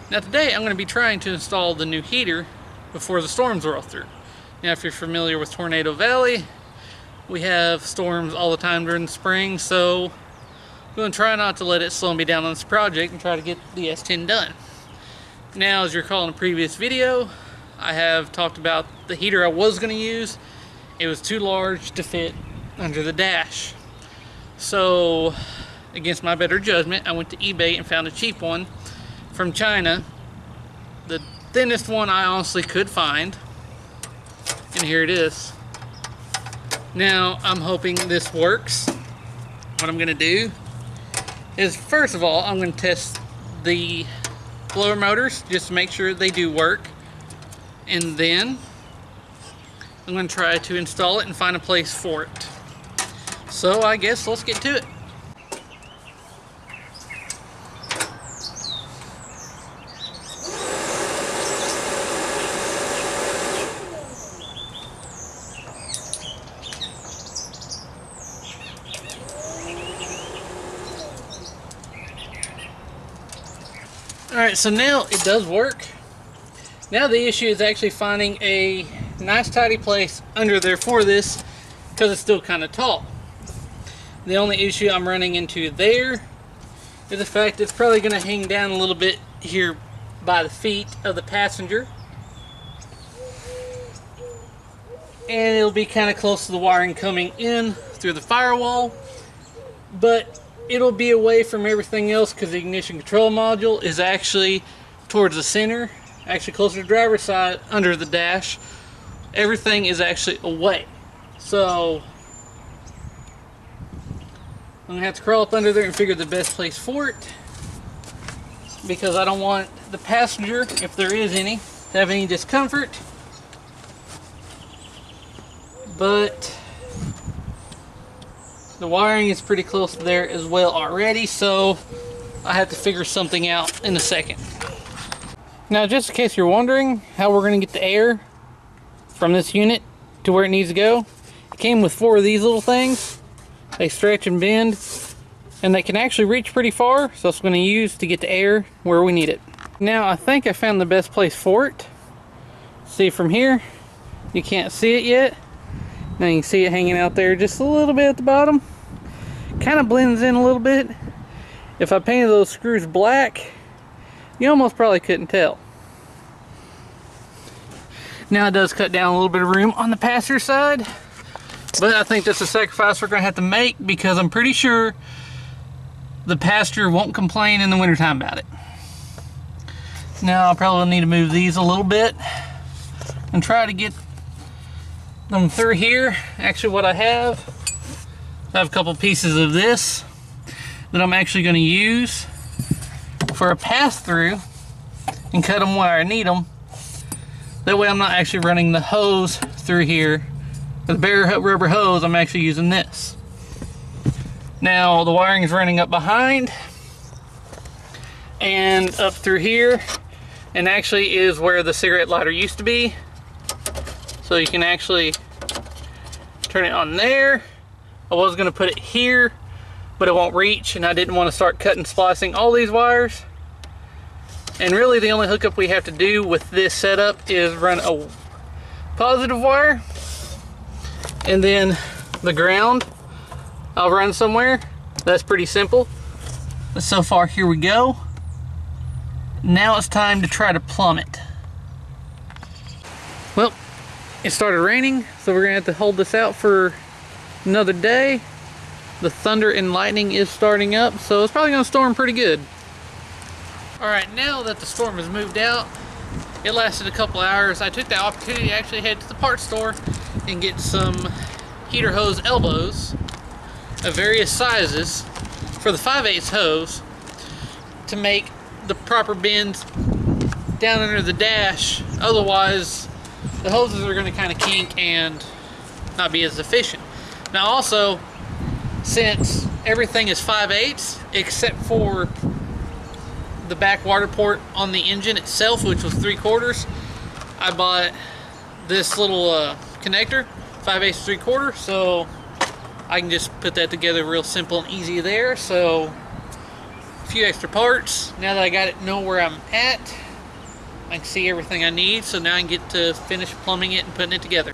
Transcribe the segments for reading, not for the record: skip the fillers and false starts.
Now today I'm going to be trying to install the new heater before the storms roll through. Now if you're familiar with Tornado Valley, we have storms all the time during the spring, so I'm going to try not to let it slow me down on this project and try to get the S10 done. Now, as you recall in a previous video, I have talked about the heater I was going to use. It was too large to fit under the dash. So, against my better judgment, I went to eBay and found a cheap one from China. The thinnest one I honestly could find. And here it is. Now, I'm hoping this works. What I'm going to do is, first of all, I'm going to test the blower motors just to make sure they do work. And then I'm going to try to install it and find a place for it. So I guess let's get to it. Alright, so now it does work. Now the issue is actually finding a nice tidy place under there for this, because it's still kind of tall. The only issue I'm running into there is the fact it's probably going to hang down a little bit here by the feet of the passenger. And it'll be kind of close to the wiring coming in through the firewall. But it'll be away from everything else because the ignition control module is actually towards the center, actually closer to the driver's side under the dash. Everything is actually away. So I'm going to have to crawl up under there and figure the best place for it, because I don't want the passenger, if there is any, to have any discomfort. But the wiring is pretty close there as well already, so I have to figure something out in a second. Now, just in case you're wondering how we're going to get the air from this unit to where it needs to go, it came with 4 of these little things. They stretch and bend, and they can actually reach pretty far, so it's going to use to get the air where we need it. Now, I think I found the best place for it. See, from here, you can't see it yet. Now you can see it hanging out there just a little bit at the bottom. Kind of blends in a little bit. If I painted those screws black, you almost probably couldn't tell. Now it does cut down a little bit of room on the passenger side, but I think that's a sacrifice we're going to have to make, because I'm pretty sure the passenger won't complain in the wintertime about it. Now I'll probably need to move these a little bit and try to get them through here. Actually, what I have a couple pieces of this that I'm actually going to use for a pass-through and cut them where I need them. That way I'm not actually running the hose through here. The bare rubber hose, I'm actually using this. Now the wiring is running up behind and up through here, and actually is where the cigarette lighter used to be. So you can actually turn it on there. I was going to put it here, but it won't reach, and I didn't want to start cutting, splicing all these wires. And really the only hookup we have to do with this setup is run a positive wire, and then the ground I'll run somewhere. That's pretty simple. But so far, here we go. Now it's time to try to plumb it. Well, it started raining, so we're gonna have to hold this out for another day. The thunder and lightning is starting up, so it's probably gonna storm pretty good. Alright, now that the storm has moved out, it lasted a couple hours. I took the opportunity to actually head to the parts store and get some heater hose elbows of various sizes for the 5/8 hose to make the proper bends down under the dash. Otherwise, the hoses are going to kind of kink and not be as efficient. Now also, since everything is 5/8 except for the back water port on the engine itself, which was 3/4, I bought this little connector, 5/8 3/4, so I can just put that together real simple and easy there. So a few extra parts. Now that I got it, know where I'm at, I can see everything I need, so now I can get to finish plumbing it and putting it together.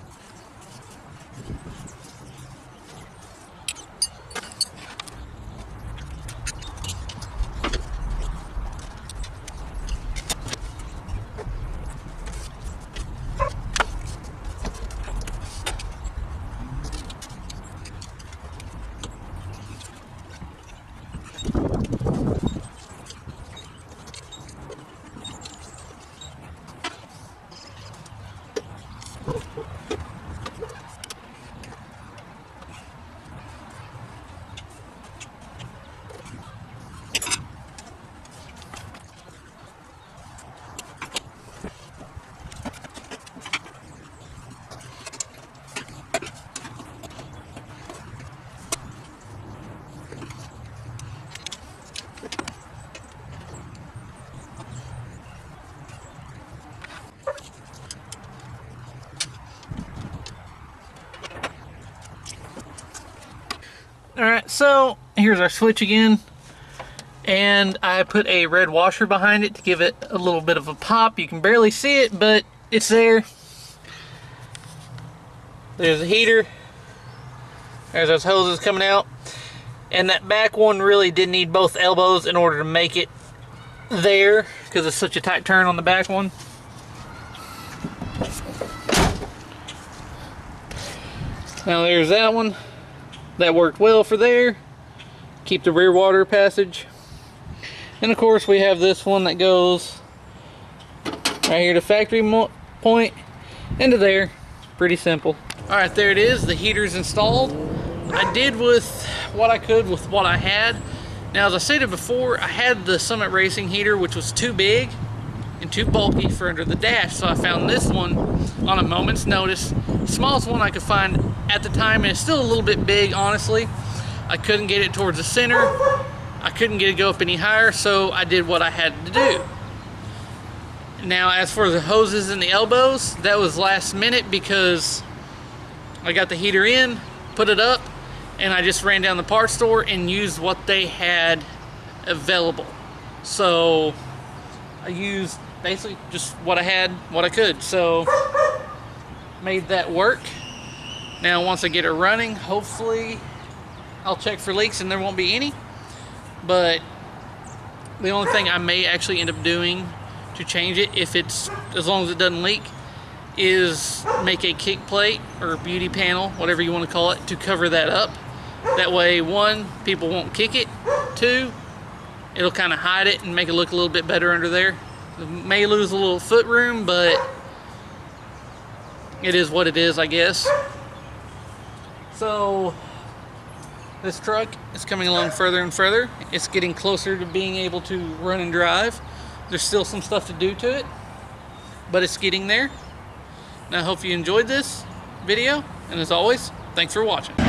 Alright, so here's our switch again, and I put a red washer behind it to give it a little bit of a pop. You can barely see it, but it's there. There's a heater. There's those hoses coming out. And that back one really did need both elbows in order to make it there, because it's such a tight turn on the back one. Now there's that one. That worked well for there. Keep the rear water passage. And of course we have this one that goes right here to factory point into there. Pretty simple. Alright, there it is. The heater's installed. I did with what I could with what I had. Now, as I stated before, I had the Summit Racing heater, which was too big and too bulky for under the dash, so I found this one on a moment's notice. Smallest one I could find at the time, and it's still a little bit big, honestly. I couldn't get it towards the center. I couldn't get it to go up any higher, so I did what I had to do. Now, as for the hoses and the elbows, that was last minute because I got the heater in, put it up, and I just ran down the parts store and used what they had available. So I used basically just what I had, what I could. So made that work. Now once I get it running, hopefully I'll check for leaks and there won't be any. But the only thing I may actually end up doing to change it, if it's, as long as it doesn't leak, is make a kick plate or beauty panel, whatever you want to call it, to cover that up. That way, one, people won't kick it. Two, it'll kind of hide it and make it look a little bit better under there. It may lose a little foot room, but it is what it is, I guess. So this truck is coming along further and further. It's getting closer to being able to run and drive. There's still some stuff to do to it, but it's getting there. And I hope you enjoyed this video, and as always, thanks for watching.